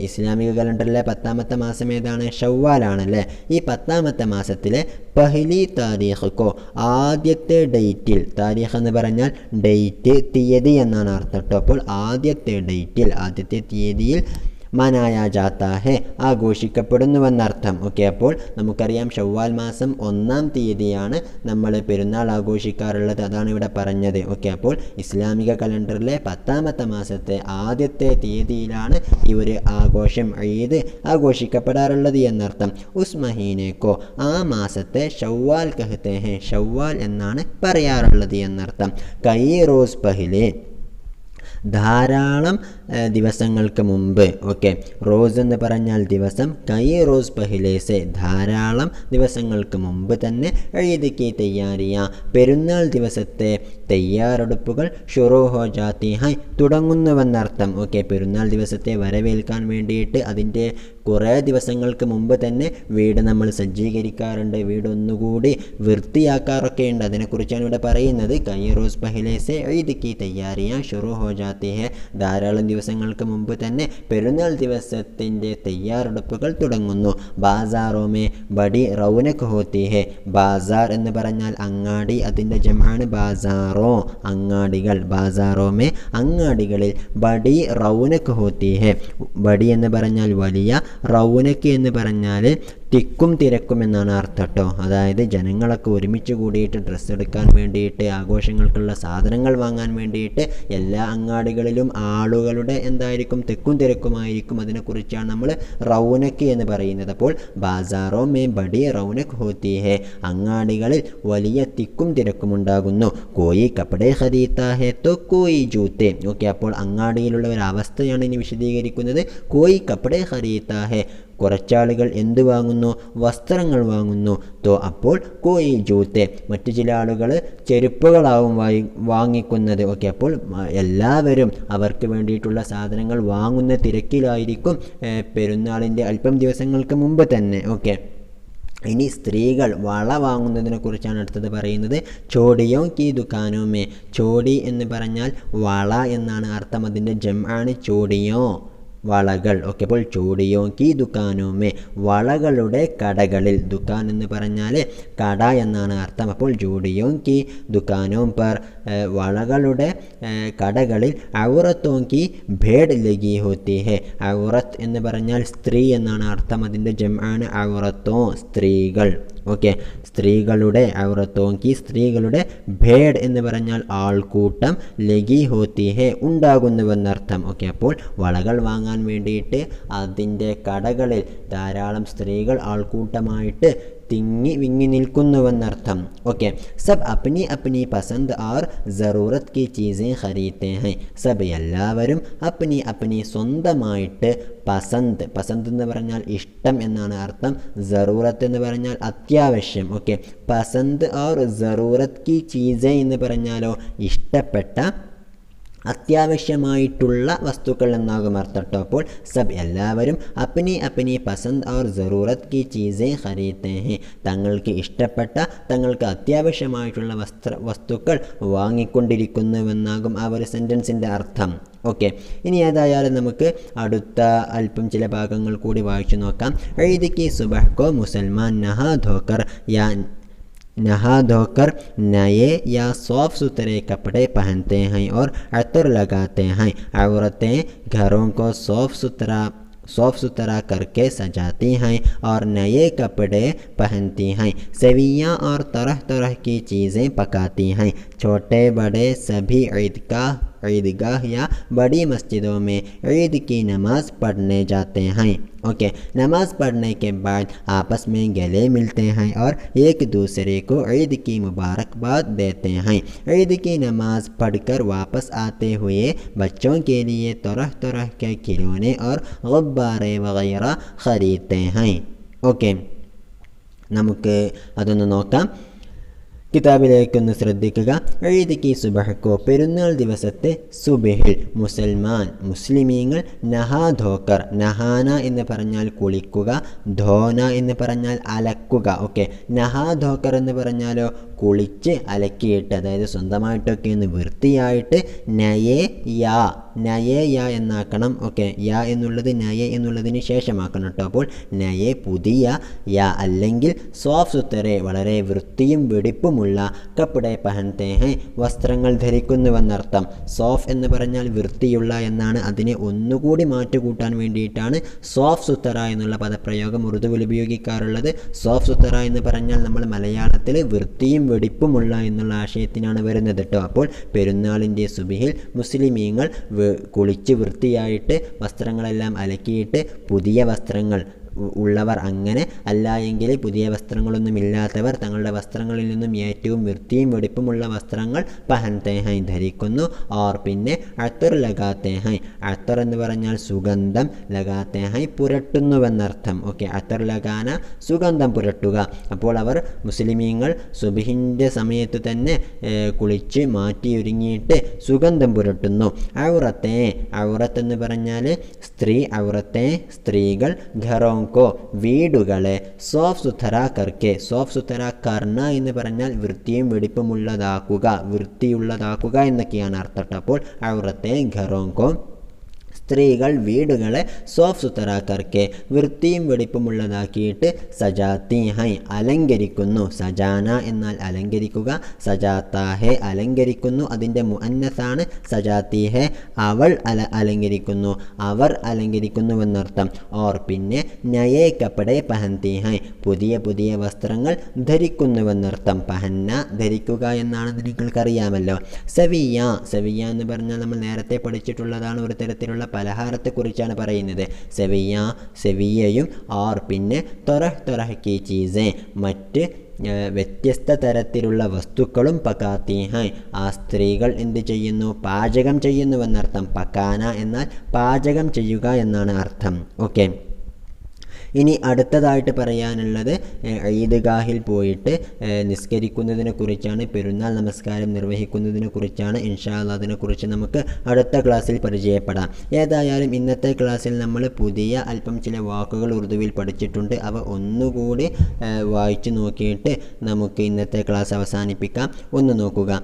ഇസ്ലാമിക കലണ്ടറിലെ 10ാമത്തെ മാസം ഏതാണ്? ഷവ്വാലാണല്ലേ. ഈ 10ാമത്തെ മാസത്തിലെ പഹ്ലി താരീഖോ ആദ്യത്തെ ഡേറ്റിൽ, താരീഖ് എന്ന് പറഞ്ഞാൽ ഡേറ്റ്, തീയതി എന്നാണ് അർത്ഥം കേട്ടോ. അപ്പോൾ ആദ്യത്തെ ഡേറ്റിൽ, ആദ്യത്തെ തീയതിയിൽ മനായ ജാത്താ ഹെ ആഘോഷിക്കപ്പെടുന്നുവെന്നർത്ഥം. അപ്പോൾ നമുക്കറിയാം ഷവ്വാൽ മാസം 1-ാം തീയതിയാണ് നമ്മൾ പെരുന്നാൾ ആഘോഷിക്കാറുള്ളത്. അതാണ് ഇവിടെ പറഞ്ഞത്. അപ്പോൾ ഇസ്ലാമിക കലണ്ടറിലെ 10ാമത്തെ മാസത്തെ ആദ്യത്തെ തീയതിയിലാണ് ഈ ഒരു ആഘോഷം, ഈദ് ആഘോഷിക്കപ്പെടാറുള്ളത് എന്നർത്ഥം. ഉസ് മഹീനേക്കോ ആ മാസത്തെ ഷവ്വാൽ കഹത്തെ ഹെ ഷവ്വാൽ എന്നാണ് പറയാറുള്ളത് എന്നർത്ഥം. കൈ റോസ് പഹ്ലെ ധാരാളം ദിവസങ്ങൾക്ക് മുമ്പ്. റോസ് എന്ന് പറഞ്ഞാൽ ദിവസം. കൈ റോസ് പഹ്ലേസെ ധാരാളം ദിവസങ്ങൾക്ക് മുമ്പ് തന്നെ ഈദ് കി തയ്യാറിയ പെരുന്നാൾ ദിവസത്തെ തയ്യാറെടുപ്പുകൾ ഷുറൂ ഹോ ജാത്തി ഹൈ തുടങ്ങുന്നുവെന്നർത്ഥം. പെരുന്നാൾ ദിവസത്തെ വരവേൽക്കാൻ വേണ്ടിയിട്ട് അതിൻ്റെ കുറേ ദിവസങ്ങൾക്ക് മുമ്പ് തന്നെ വീട് നമ്മൾ സജ്ജീകരിക്കാറുണ്ട്, വീട് ഒന്നുകൂടി വൃത്തിയാക്കാറൊക്കെ ഉണ്ട്. അതിനെക്കുറിച്ചാണ് ഇവിടെ പറയുന്നത്. കൈ റോസ് പഹ്ലേസെ ഈദ് കി തയ്യാറിയ ഷുറൂ ഹോ ജാത്തി ഹെ ധാരാളം ദിവസങ്ങൾക്ക് മുമ്പ് തന്നെ പെരുന്നാൾ ദിവസത്തിൻ്റെ തയ്യാറെടുപ്പുകൾ തുടങ്ങുന്നു. ബാസാറോമേ ബഡി റൗനക് ഹോത്തി ഹെ ബാസാർ എന്ന് പറഞ്ഞാൽ അങ്ങാടി, അതിൻ്റെ ജമാണ് ബാസാറോ അങ്ങാടികൾ. ബാസാറോമേ അങ്ങാടികളിൽ ബഡി റൗനക് ഹോത്തി ഹെ ബഡി എന്ന് പറഞ്ഞാൽ വലിയ, റൗനക്ക് എന്ന് പറഞ്ഞാൽ തിക്കും തിരക്കും എന്നാണ് അർത്ഥം കേട്ടോ. അതായത് ജനങ്ങളൊക്കെ ഒരുമിച്ച് കൂടിയിട്ട് ഡ്രസ്സ് എടുക്കാൻ വേണ്ടിയിട്ട്, ആഘോഷങ്ങൾക്കുള്ള സാധനങ്ങൾ വാങ്ങാൻ വേണ്ടിയിട്ട് എല്ലാ അങ്ങാടികളിലും ആളുകളുടെ എന്തായിരിക്കും തിക്കും തിരക്കുമായിരിക്കും. അതിനെക്കുറിച്ചാണ് നമ്മൾ റൗനക്ക് എന്ന് പറയുന്നത്. അപ്പോൾ ബാസാറോ മേ ബഡി റൗനക് ഹോത്തി ഹെ അങ്ങാടികളിൽ വലിയ തിക്കും തിരക്കും ഉണ്ടാകുന്നു. കോയി കപ്പടേ ഖരീദാ ഹെ തോ കോയി ജൂത്തെ. അപ്പോൾ അങ്ങാടിയിലുള്ള ഒരു അവസ്ഥയാണ് ഇനി വിശദീകരിക്കുന്നത്. കോയി കപ്പടേ ഖരീദാ ഹെ കുറച്ചാളുകൾ എന്ത് വാങ്ങുന്നു? വസ്ത്രങ്ങൾ വാങ്ങുന്നു. അപ്പോൾ കോയി ജൂത്തെ മറ്റു ചില ആളുകൾ ചെരുപ്പുകളാവും വാങ്ങിക്കുന്നത്. അപ്പോൾ എല്ലാവരും അവർക്ക് വേണ്ടിയിട്ടുള്ള സാധനങ്ങൾ വാങ്ങുന്ന തിരക്കിലായിരിക്കും പെരുന്നാളിൻ്റെ അല്പം ദിവസങ്ങൾക്ക് മുമ്പ് തന്നെ. ഇനി സ്ത്രീകൾ വള വാങ്ങുന്നതിനെ കുറിച്ചാണ് അടുത്തത് പറയുന്നത്. ചോടിയോ കി ദുക്കാനോമേ ചോടി എന്ന് പറഞ്ഞാൽ വള എന്നാണ് അർത്ഥം. അതിൻ്റെ ജംആണ് ചോടിയോ വളകൾ. അപ്പോൾ ചോടിയോ കി ദുക്കാനോമേ വളകളുടെ കടകളിൽ. ദുക്കാൻ എന്ന് പറഞ്ഞാൽ കട എന്നാണ് അർത്ഥം. അപ്പോൾ ചോടിയോ കി ദുക്കാനോ പർ വളകളുടെ കടകളിൽ ഔറത്തോ കി ഭേഡ് ലഗി ഹോത്തി ഹെ. ഔറത്ത് എന്ന് പറഞ്ഞാൽ സ്ത്രീ എന്നാണ് അർത്ഥം. അതിൻ്റെ ജംആണ് ഔറത്തോ സ്ത്രീകൾ. സ്ത്രീകളുടെ ഔറത്തോങ്കി സ്ത്രീകളുടെ ഭേഡ് എന്ന് പറഞ്ഞാൽ ആൾക്കൂട്ടം, ലഗി ഹോത്തി ഹെ ഉണ്ടാകുന്നുവെന്നർത്ഥം. അപ്പോൾ വളകൾ വാങ്ങാൻ വേണ്ടിയിട്ട് അതിൻ്റെ കടകളിൽ ധാരാളം സ്ത്രീകൾ ആൾക്കൂട്ടമായിട്ട് തിങ്ങി വിങ്ങി നിൽക്കുന്നുവെന്നർത്ഥം. സബ് അപ്നി അപ്നി പസന്ത് ആർ ജറൂറത്ത് കി ചീസേ ഖരീദത്തെ ഹൈ. സബ് എല്ലാവരും അപ്നി അപ്നി സ്വന്തമായിട്ട് പസന്ത്, പസന്ത് എന്ന് പറഞ്ഞാൽ ഇഷ്ടം എന്നാണ് അർത്ഥം. ജറൂറത്ത് എന്ന് പറഞ്ഞാൽ അത്യാവശ്യം. പസന്ത് ആർ ജറൂറത്ത് കി ചീസേ എന്ന് പറഞ്ഞാലോ ഇഷ്ടപ്പെട്ട അത്യാവശ്യമായിട്ടുള്ള വസ്തുക്കൾ എന്നാകും അർത്ഥം കേട്ടോ. അപ്പോൾ സബ് എല്ലാവരും അപ്നി അപ്നി പസന്ത് ഔർ ജറൂറത്ത് കി ചീസേ ഖരീദത്തെ ഹെ തങ്ങൾക്ക് ഇഷ്ടപ്പെട്ട, തങ്ങൾക്ക് അത്യാവശ്യമായിട്ടുള്ള വസ്തുക്കൾ വാങ്ങിക്കൊണ്ടിരിക്കുന്നുവെന്നാകും ആ ഒരു സെൻറ്റൻസിൻ്റെ അർത്ഥം. ഇനി ഏതായാലും നമുക്ക് അടുത്ത അല്പം ചില ഭാഗങ്ങൾ കൂടി വായിച്ചു നോക്കാം. ഈദ് കി സുബഹ് കോ മുസൽമാൻ നഹാ धोकर नए या साफ सुथरे कपड़े पहनते हैं और अतर लगाते हैं. औरतें घरों को साफ सुथरा करके सजाती हैं और नए कपड़े पहनती हैं. सेवियाँ और तरह तरह की चीज़ें पकाती हैं. छोटे बड़े सभी ईदगाह या बड़ी मस्जिदों में ईद की नमाज पढ़ने जाते हैं. नमाज पढ़ने के बाद आपस में गले मिलते हैं और एक दूसरे को ईद की मुबारकबाद देते हैं. ईद की नमाज पढ़कर वापस आते हुए बच्चों के लिए तरह तरह के खिलौने और गुब्बारे वगैरह खरीदते हैं. നമുക്ക് അതൊന്ന് നോക്കാം. കിതാബിലേക്കൊന്ന് ശ്രദ്ധിക്കുക. ഈദ് സുബഹക്കോ പെരുന്നാൾ ദിവസത്തെ സുബഹിൽ മുസ്ലിമീങ്ങൾ നഹാ ധോക്കർ, നഹാന എന്ന് പറഞ്ഞാൽ കുളിക്കുക, ധോന എന്ന് പറഞ്ഞാൽ അലക്കുക. ഓക്കെ, നഹാ ധോക്കർ എന്ന് പറഞ്ഞാലോ കുളിച്ച് അലക്കിയിട്ട്, അതായത് സ്വന്തമായിട്ടൊക്കെ ഒന്ന് വൃത്തിയായിട്ട് നയേ യാ എന്നാക്കണം. ഓക്കെ, യാ എന്നുള്ളത് നയേ എന്നുള്ളതിന് ശേഷമാക്കണം കേട്ടോ. അപ്പോൾ നയേ പുതിയ, യാ അല്ലെങ്കിൽ സോഫ് സുത്തരെ വളരെ വൃത്തിയും വെടിപ്പുമുള്ള, കപ്പടെ പഹൻതേ ഹൈ വസ്ത്രങ്ങൾ ധരിക്കുന്നുവെന്നർത്ഥം. സോഫ് എന്ന് പറഞ്ഞാൽ വൃത്തിയുള്ള എന്നാണ്. അതിനെ ഒന്നുകൂടി മാറ്റുകൂട്ടാൻ വേണ്ടിയിട്ടാണ് സോഫ് സുത്തറ എന്നുള്ള പദപ്രയോഗം ഉറുദുവിൽ ഉപയോഗിക്കാറുള്ളത്. സോഫ് സുത്തറ എന്ന് പറഞ്ഞാൽ നമ്മൾ മലയാളത്തിൽ വൃത്തിയും വെടിപ്പുമുള്ള എന്നുള്ള ആശയത്തിനാണ് വരുന്നത് കേട്ടോ. അപ്പോൾ പെരുന്നാളിൻ്റെ സുബഹിൽ മുസ്ലിമീങ്ങൾ കുളിച്ച് വൃത്തിയായിട്ട് വസ്ത്രങ്ങളെല്ലാം അലക്കിയിട്ട് പുതിയ വസ്ത്രങ്ങൾ ഉള്ളവർ, അങ്ങനെ അല്ല എങ്കിൽ പുതിയ വസ്ത്രങ്ങളൊന്നും ഇല്ലാത്തവർ തങ്ങളുടെ വസ്ത്രങ്ങളിൽ നിന്നും ഏറ്റവും വൃത്തിയും വെടിപ്പുമുള്ള വസ്ത്രങ്ങൾ പഹൻതേ ഹൈ ധരിക്കുന്നു. ഓർ പിന്നെ അത്തർ ലഗാത്തേ ഹൈ, അത്തർ എന്ന് പറഞ്ഞാൽ സുഗന്ധം, ലഗാത്തേ ഹൈ പുരട്ടുന്നുവെന്നർത്ഥം. ഓക്കെ, അത്തർ ലഗാന സുഗന്ധം പുരട്ടുക. അപ്പോൾ അവർ മുസ്ലിമീങ്ങൾ സുബഹിൻ്റെ സമയത്ത് തന്നെ കുളിച്ച് മാറ്റിയൊരുങ്ങിയിട്ട് സുഗന്ധം പുരട്ടുന്നു. ഔറത്ത് എന്ന് പറഞ്ഞാൽ സ്ത്രീ, ഔറത്തെ സ്ത്രീകൾ, ഘറോ വീടുകളെ സോഫ് സുഥറ കർക്കെ, സോഫ് സുഥറ കർണ എന്ന് പറഞ്ഞാൽ വൃത്തിയും വൃത്തിയുള്ളതാക്കുക എന്നൊക്കെയാണ് അർത്ഥം. അപ്പോൾ ഔറത്തെ ഘറോങ്കോ സ്ത്രീകൾ വീടുകളെ സോഫ് സുത്തറ കർക്കെ വൃത്തിയും വെടിപ്പുമുള്ളതാക്കിയിട്ട് സജാത്തി ഹൈ അലങ്കരിക്കുന്നു. സജാന എന്നാൽ അലങ്കരിക്കുക, സജാത്താഹെ അലങ്കരിക്കുന്നു, അതിൻ്റെ മുഅന്നസാണ് സജാത്തിഹെ അവൾ അലങ്കരിക്കുന്നു, അവർ അലങ്കരിക്കുന്നുവെന്നർത്ഥം. ഓർ പിന്നെ നയേ കപ്പടെ പഹൻതി ഹൈ പുതിയ വസ്ത്രങ്ങൾ ധരിക്കുന്നുവെന്നർത്ഥം. പഹന്ന ധരിക്കുക എന്നാണെന്ന് നിങ്ങൾക്കറിയാമല്ലോ. സവിയ എന്ന് പറഞ്ഞാൽ നമ്മൾ നേരത്തെ പഠിച്ചിട്ടുള്ളതാണ്. ഒരു തരത്തിലുള്ള പലഹാരത്തെക്കുറിച്ചാണ് പറയുന്നത്. സെവിയയും ഓർ പിന്നെ തൊറഹ് കി ചീസേ മറ്റ് വ്യത്യസ്ത തരത്തിലുള്ള വസ്തുക്കളും പകാത്തി ഹൈ ആ സ്ത്രീകൾ എന്ത് ചെയ്യുന്നു, പാചകം ചെയ്യുന്നുവെന്നർത്ഥം. പക്കാന എന്നാൽ പാചകം ചെയ്യുക എന്നാണ് അർത്ഥം. ഓക്കെ, ഇനി അടുത്തതായിട്ട് പറയാനുള്ളത് ഈദ്ഗാഹിൽ പോയിട്ട് നിസ്കരിക്കുന്നതിനെ കുറിച്ചാണ്, പെരുന്നാൾ നമസ്കാരം നിർവഹിക്കുന്നതിനെ കുറിച്ചാണ്. ഇൻഷാ അല്ലാഹ് അതിനെക്കുറിച്ച് നമുക്ക് അടുത്ത ക്ലാസ്സിൽ പരിചയപ്പെടാം. ഏതായാലും ഇന്നത്തെ ക്ലാസ്സിൽ നമ്മൾ പുതിയ അല്പം ചില വാക്കുകൾ ഉറുദുവിൽ പഠിച്ചിട്ടുണ്ട്. അവ ഒന്നുകൂടി വായിച്ചു നോക്കിയിട്ട് നമുക്ക് ഇന്നത്തെ ക്ലാസ് അവസാനിപ്പിക്കാം. ഒന്ന് നോക്കുക.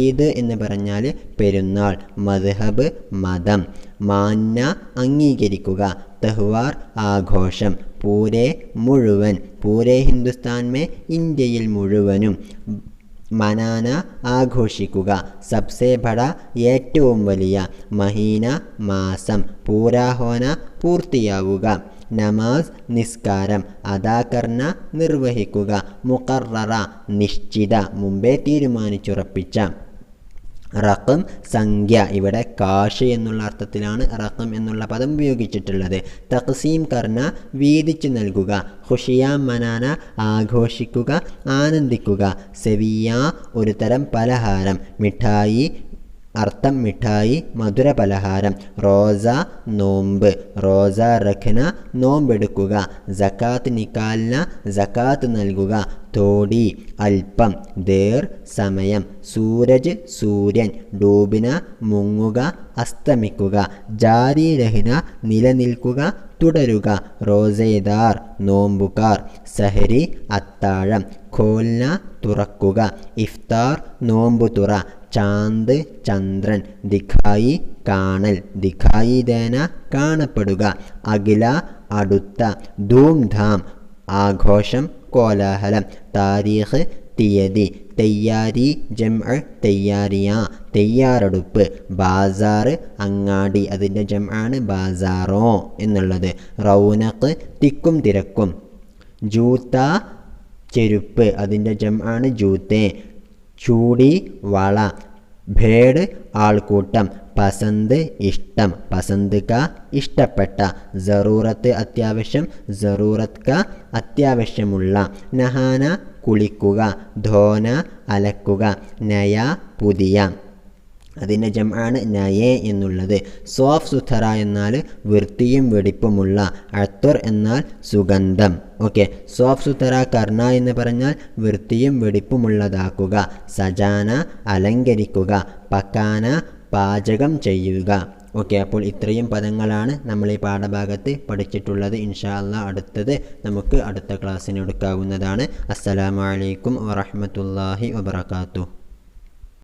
ഈദ് എന്ന് പറഞ്ഞാൽ പെരുന്നാൾ, മദ്ഹബ് മതം, മാന്ന അംഗീകരിക്കുക, തെഹ്വാർ ആഘോഷം, പൂരെ മുഴുവൻ, പൂരെ ഹിന്ദുസ്ഥാൻ മേ ഇന്ത്യയിൽ മുഴുവനും, മനാന ആഘോഷിക്കുക, സബ്സെ ബഡ ഏറ്റവും വലിയ, മഹീന മാസം, പൂരാഹോന പൂർത്തിയാവുക, നമാസ് നിസ്കാരം, അദാകർണ നിർവഹിക്കുക, മുഖററ നിശ്ചിത മുമ്പേ തീരുമാനിച്ചുറപ്പിച്ച, റഖം സംഖ്യ, ഇവിടെ കാഷ് എന്നുള്ള അർത്ഥത്തിലാണ് റഖം എന്നുള്ള പദം ഉപയോഗിച്ചിട്ടുള്ളത്. തഖ്സീം കർണ വീതിച്ചു നൽകുക, ഖുഷിയ മനാന ആഘോഷിക്കുക ആനന്ദിക്കുക, സെവിയ ഒരു തരം പലഹാരം, മിഠായി അർത്ഥം മിഠായി മധുര പലഹാരം, റോസ നോമ്പ്, റോസ റഖ്ന നോമ്പെടുക്കുക, സകാത്ത് നിക്കാൽന സകാത്ത് നൽകുക, തോടി അല്പം, ദേർ സമയം, സൂരജ് സൂര്യൻ, ഡൂബിന മുങ്ങുക അസ്തമിക്കുക, ജാരി രഹ്ന നിലനിൽക്കുക തുടരുക, റോസേദാർ നോമ്പുകാർ, സഹരി അത്താഴം, ഖോൽന തുറക്കുക, ഇഫ്താർ നോമ്പുതുറ, ചാന്ദ് ചന്ദ്രൻ, ദിഖായി കാണൽ, ദിഖായി ദേന കാണപ്പെടുക, അഖില അടുത്ത, ധൂംധാം ആഘോഷം കോലാഹലം, താരീഖ് തീയതി, തെയ്യാരി ജംഅ് തെയ്യാരിയ തെയ്യാറെടുപ്പ്, ബാസാർ അങ്ങാടി, അതിൻ്റെ ജംആണ് ബാസാറോ എന്നുള്ളത്, റൗനഖ് തിക്കും തിരക്കും, ജൂത്ത ചെരുപ്പ്, അതിൻ്റെ ജംആണ് ജൂത്തേ, ചൂടി വള, ഭേഡ് ആൾക്കൂട്ടം, പസന്ത് ഇഷ്ടം, പസന്ത് ക ഇഷ്ടപ്പെട്ട, ജറൂറത്ത് അത്യാവശ്യം, ജറൂറത്ത് ക അത്യാവശ്യമുള്ള, നഹാന കുളിക്കുക, ധോന അലക്കുക, നയ പുതിയ. അതിൻ്റെ ജംആണ് നയേ എന്നുള്ളത്. സോഫ് സുഥറ എന്നാൽ വൃത്തിയും വെടിപ്പുമുള്ള, അത്വർ എന്നാൽ സുഗന്ധം. ഓക്കെ, സോഫ് സുഥറ കർണ എന്ന് പറഞ്ഞാൽ വൃത്തിയും വെടിപ്പുമുള്ളതാക്കുക, സജാന അലങ്കരിക്കുക, പക്കാന പാചകം ചെയ്യുക. ഓക്കെ, അപ്പോൾ ഇത്രയും പദങ്ങളാണ് നമ്മൾ ഈ പാഠഭാഗത്ത് പഠിച്ചിട്ടുള്ളത്. ഇൻഷാ അല്ലാഹ് അടുത്തത് നമുക്ക് അടുത്ത ക്ലാസ്സിന് എടുക്കാവുന്നതാണ്. അസ്സലാമു അലൈക്കും വറഹ്മത്തുള്ളാഹി വബറകാതുഹു.